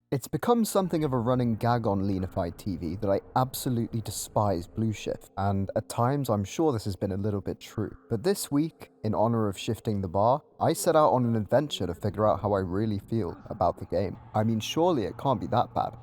It's become something of a running gag on Leanified TV that I absolutely despise Blue Shift, and at times I'm sure this has been a little bit true. But this week, in honor of shifting the bar, I set out on an adventure to figure out how I really feel about the game. I mean, surely it can't be that bad,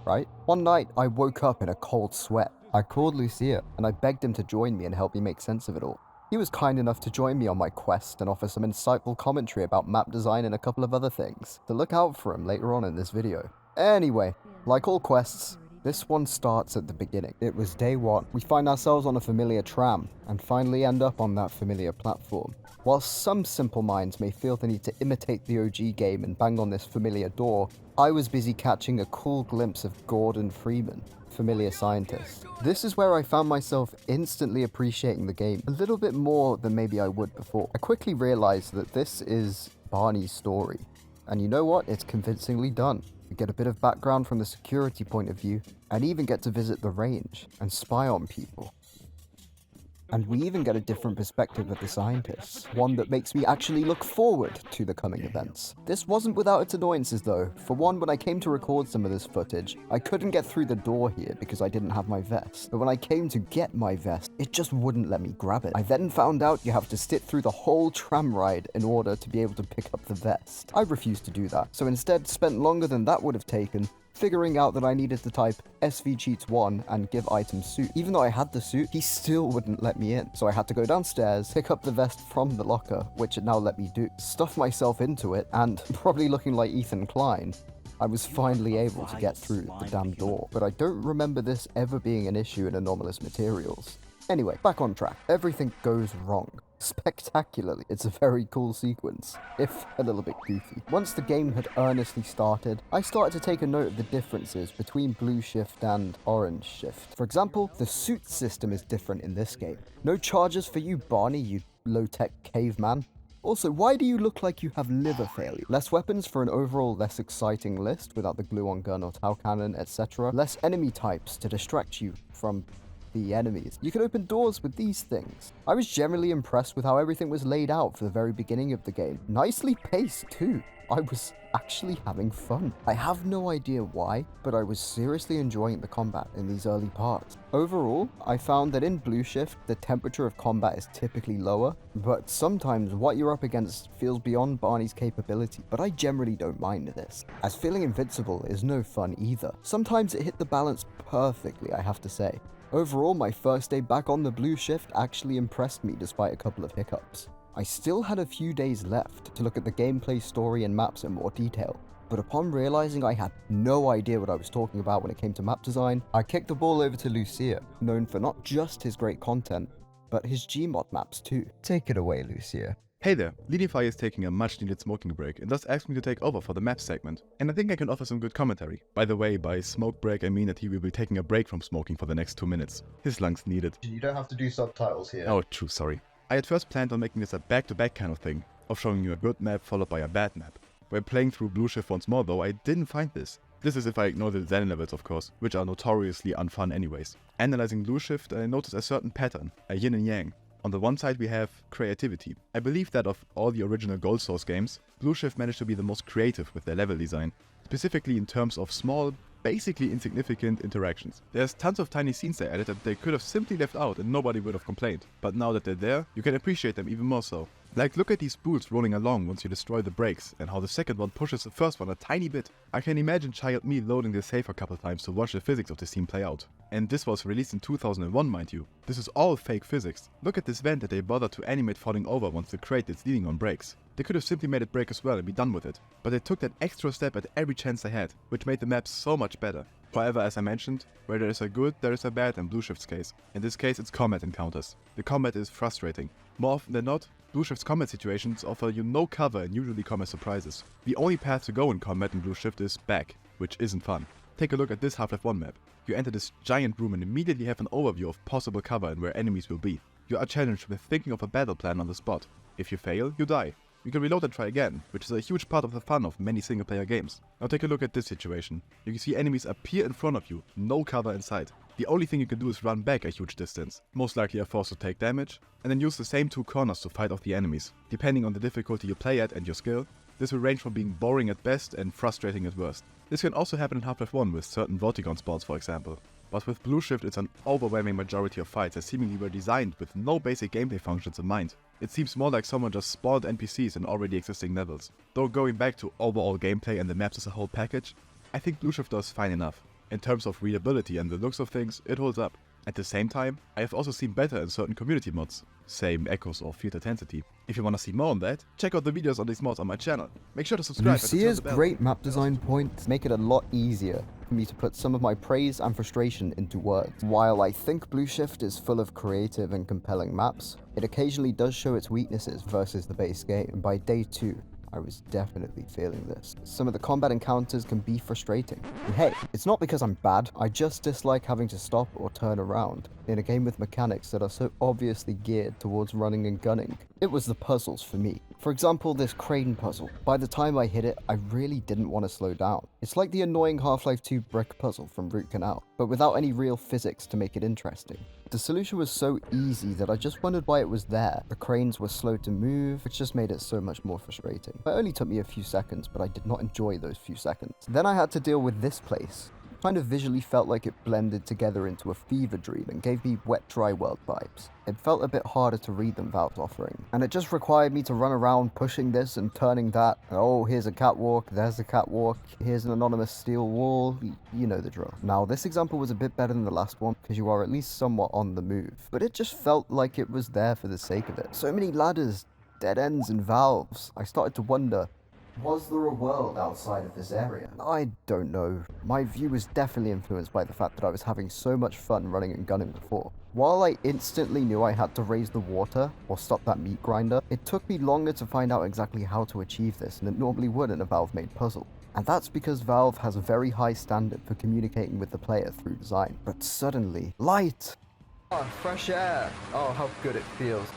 right? One night, I woke up in a cold sweat. I called Lucia, and I begged him to join me and help me make sense of it all. He was kind enough to join me on my quest and offer some insightful commentary about map design and a couple of other things, so look out for him later on in this video. Anyway, like all quests, this one starts at the beginning. It was day one. We find ourselves on a familiar tram, and finally end up on that familiar platform. Whilst some simple minds may feel the need to imitate the OG game and bang on this familiar door, I was busy catching a cool glimpse of Gordon Freeman, familiar scientist. This is where I found myself instantly appreciating the game a little bit more than maybe I would before. I quickly realized that this is Barney's story. And you know what? It's convincingly done. We get a bit of background from the security point of view, and even get to visit the range and spy on people. And we even get a different perspective of the scientists, one that makes me actually look forward to the coming events. This wasn't without its annoyances though. For one, when I came to record some of this footage, I couldn't get through the door here because I didn't have my vest. But when I came to get my vest, it just wouldn't let me grab it. I then found out you have to sit through the whole tram ride in order to be able to pick up the vest. I refused to do that, so instead spent longer than that would have taken figuring out that I needed to type SV cheats 1 and give item suit. Even though I had the suit, he still wouldn't let me in. So I had to go downstairs, pick up the vest from the locker, which it now let me do, stuff myself into it, and probably looking like Ethan Klein, I was finally able to get through the damn door. But I don't remember this ever being an issue in Anomalous Materials. Anyway, back on track. Everything goes wrong. Spectacularly. It's a very cool sequence, if a little bit goofy. Once the game had earnestly started, I started to take a note of the differences between Blue Shift and Orange Shift. For example, the suit system is different in this game. No charges for you, Barney, you low-tech caveman. Also, why do you look like you have liver failure? Less weapons for an overall less exciting list without the glue-on gun or tau cannon, etc. Less enemy types to distract you from the enemies. You can open doors with these things. I was generally impressed with how everything was laid out for the very beginning of the game. Nicely paced too. I was actually having fun. I have no idea why, but I was seriously enjoying the combat in these early parts. Overall, I found that in Blue Shift, the temperature of combat is typically lower, but sometimes what you're up against feels beyond Barney's capability, but I generally don't mind this, as feeling invincible is no fun either. Sometimes it hit the balance perfectly, I have to say. Overall, my first day back on the Blue Shift actually impressed me despite a couple of hiccups. I still had a few days left to look at the gameplay, story, and maps in more detail, but upon realizing I had no idea what I was talking about when it came to map design, I kicked the ball over to Lucia, known for not just his great content, but his Gmod maps too. Take it away, Lucia. Hey there, Leanify is taking a much needed smoking break and thus asked me to take over for the map segment. And I think I can offer some good commentary. By the way, by smoke break I mean that he will be taking a break from smoking for the next 2 minutes. His lungs need it. You don't have to do subtitles here. Oh, true, sorry. I at first planned on making this a back-to-back kind of thing, of showing you a good map followed by a bad map. When playing through Blue Shift once more though, I didn't find this. This is if I ignore the design levels of course, which are notoriously unfun anyways. Analyzing Blue Shift, I noticed a certain pattern, a yin and yang. On the one side we have creativity. I believe that of all the original Gold Source games, Blue Shift managed to be the most creative with their level design, specifically in terms of small, basically insignificant interactions. There's tons of tiny scenes they added that they could have simply left out and nobody would have complained, but now that they're there, you can appreciate them even more so. Like, look at these spools rolling along once you destroy the brakes, and how the second one pushes the first one a tiny bit. I can imagine child me loading this save a couple times to watch the physics of this scene play out. And this was released in 2001, mind you. This is all fake physics. Look at this vent that they bothered to animate falling over once the crate is leaning on brakes. They could have simply made it break as well and be done with it, but they took that extra step at every chance they had, which made the map so much better. However, as I mentioned, where there is a good, there is a bad in Blue Shift's case. In this case, it's combat encounters. The combat is frustrating. More often than not, Blue Shift's combat situations offer you no cover and usually come as surprises. The only path to go in combat in Blue Shift is back, which isn't fun. Take a look at this Half-Life 1 map. You enter this giant room and immediately have an overview of possible cover and where enemies will be. You are challenged with thinking of a battle plan on the spot. If you fail, you die. You can reload and try again, which is a huge part of the fun of many single player games. Now take a look at this situation. You can see enemies appear in front of you, no cover in sight. The only thing you can do is run back a huge distance, most likely are forced to take damage, and then use the same two corners to fight off the enemies. Depending on the difficulty you play at and your skill, this will range from being boring at best and frustrating at worst. This can also happen in Half-Life 1 with certain Vortigon spawns, for example. But with Blue Shift, it's an overwhelming majority of fights that seemingly were designed with no basic gameplay functions in mind. It seems more like someone just spawned NPCs in already existing levels. Though going back to overall gameplay and the maps as a whole package, I think Blue Shift does fine enough. In terms of readability and the looks of things, it holds up. At the same time, I have also seen better in certain community mods, say Echoes or Field Intensity. If you wanna see more on that, check out the videos on these mods on my channel. Make sure to subscribe. Lucia's great map design points make it a lot easier for me to put some of my praise and frustration into words. While I think Blue Shift is full of creative and compelling maps, it occasionally does show its weaknesses versus the base game, and by day 2, I was definitely feeling this. Some of the combat encounters can be frustrating. And hey, it's not because I'm bad, I just dislike having to stop or turn around in a game with mechanics that are so obviously geared towards running and gunning. It was the puzzles for me. For example, this crane puzzle. By the time I hit it, I really didn't want to slow down. It's like the annoying Half-Life 2 brick puzzle from Root Canal, but without any real physics to make it interesting. The solution was so easy that I just wondered why it was there. The cranes were slow to move, which just made it so much more frustrating. It only took me a few seconds, but I did not enjoy those few seconds. Then I had to deal with this place. Kind of visually felt like it blended together into a fever dream and gave me Wet Dry World vibes. It felt a bit harder to read than Valve's offering, and it just required me to run around pushing this and turning that. Oh, here's a catwalk, there's a catwalk, here's an anonymous steel wall, you know the drill. Now, this example was a bit better than the last one, because you are at least somewhat on the move, but it just felt like it was there for the sake of it. So many ladders, dead ends, and valves. I started to wonder, was there a world outside of this area? I don't know. My view was definitely influenced by the fact that I was having so much fun running and gunning before. While I instantly knew I had to raise the water or stop that meat grinder, it took me longer to find out exactly how to achieve this than it normally would in a Valve-made puzzle. And that's because Valve has a very high standard for communicating with the player through design. But suddenly, light! Oh, fresh air! Oh, how good it feels.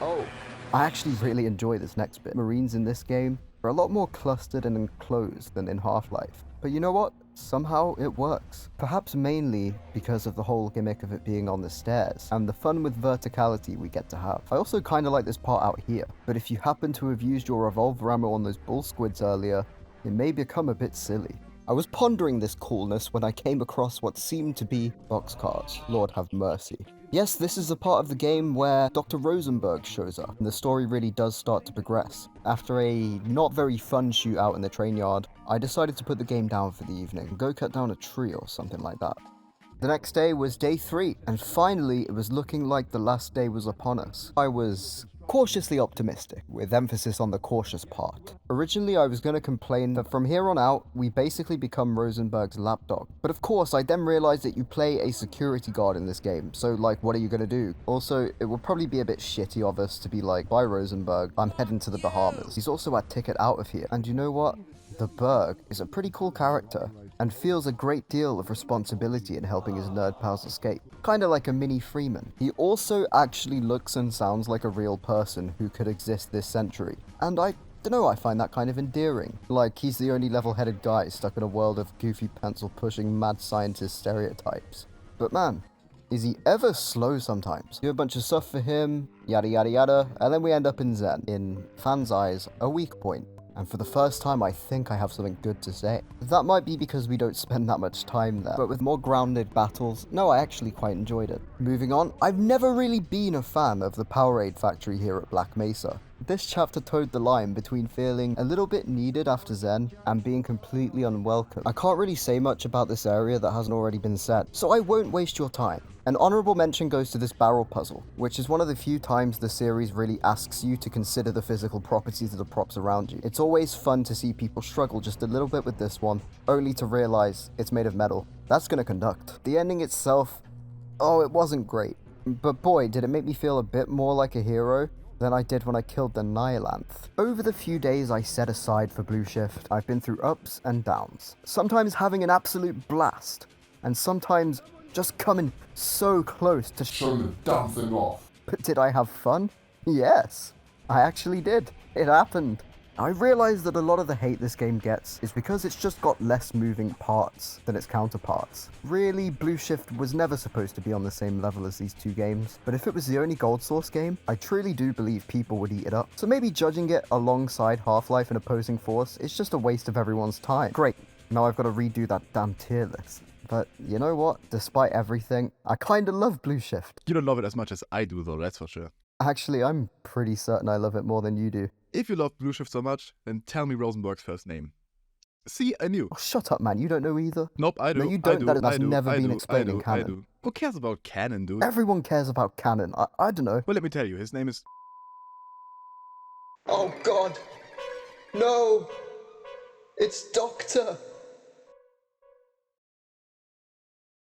Oh. I actually really enjoy this next bit. Marines in this game are a lot more clustered and enclosed than in Half-Life. But you know what? Somehow it works. Perhaps mainly because of the whole gimmick of it being on the stairs, and the fun with verticality we get to have. I also kinda like this part out here, but if you happen to have used your revolver ammo on those bull squids earlier, it may become a bit silly. I was pondering this coolness when I came across what seemed to be boxcars. Lord have mercy. Yes, this is the part of the game where Dr. Rosenberg shows up, and the story really does start to progress. After a not very fun shootout in the train yard, I decided to put the game down for the evening and go cut down a tree or something like that. The next day was day 3, and finally it was looking like the last day was upon us. I was cautiously optimistic, with emphasis on the cautious part. Originally, I was going to complain that from here on out, we basically become Rosenberg's lapdog. But of course, I then realized that you play a security guard in this game, so like, what are you going to do? Also, it would probably be a bit shitty of us to be like, bye Rosenberg, I'm heading to the Bahamas. He's also our ticket out of here. And you know what? The Berg is a pretty cool character, and feels a great deal of responsibility in helping his nerd pals escape. Kinda like a mini Freeman. He also actually looks and sounds like a real person who could exist this century, and I dunno, I find that kind of endearing. Like, he's the only level-headed guy stuck in a world of goofy pencil-pushing mad scientist stereotypes. But man, is he ever slow sometimes? Do a bunch of stuff for him, yada yada yada, and then we end up in Zen. In fans' eyes, a weak point. And for the first time, I think I have something good to say. That might be because we don't spend that much time there, but with more grounded battles, no, I actually quite enjoyed it. Moving on, I've never really been a fan of the Powerade factory here at Black Mesa. This chapter towed the line between feeling a little bit needed after Zen and being completely unwelcome. I can't really say much about this area that hasn't already been said, so I won't waste your time. An honorable mention goes to this barrel puzzle, which is one of the few times the series really asks you to consider the physical properties of the props around you. It's always fun to see people struggle just a little bit with this one, only to realize it's made of metal. That's gonna conduct. The ending itself, oh, it wasn't great. But boy, did it make me feel a bit more like a hero than I did when I killed the Nihilanth. Over the few days I set aside for Blue Shift, I've been through ups and downs. Sometimes having an absolute blast, and sometimes just coming so close to show the damn thing off. But did I have fun? Yes, I actually did. It happened. I realize that a lot of the hate this game gets is because it's just got less moving parts than its counterparts. Really, Blue Shift was never supposed to be on the same level as these two games, but if it was the only Gold Source game, I truly do believe people would eat it up. So maybe judging it alongside Half-Life and Opposing Force is just a waste of everyone's time. Great. Now I've got to redo that damn tier list. But you know what? Despite everything, I kinda love Blue Shift. You don't love it as much as I do though, that's for sure. Actually, I'm pretty certain I love it more than you do. If you love Blue Shift so much, then tell me Rosenborg's first name. See, I knew. Oh, shut up, man. You don't know either. Nope, I do. No, you don't. I do. That's I do. never I been do. explained I in do. canon. I do. Who cares about canon, dude? Everyone cares about canon. I don't know. Well, let me tell you, his name is... Oh God! No! It's Doctor!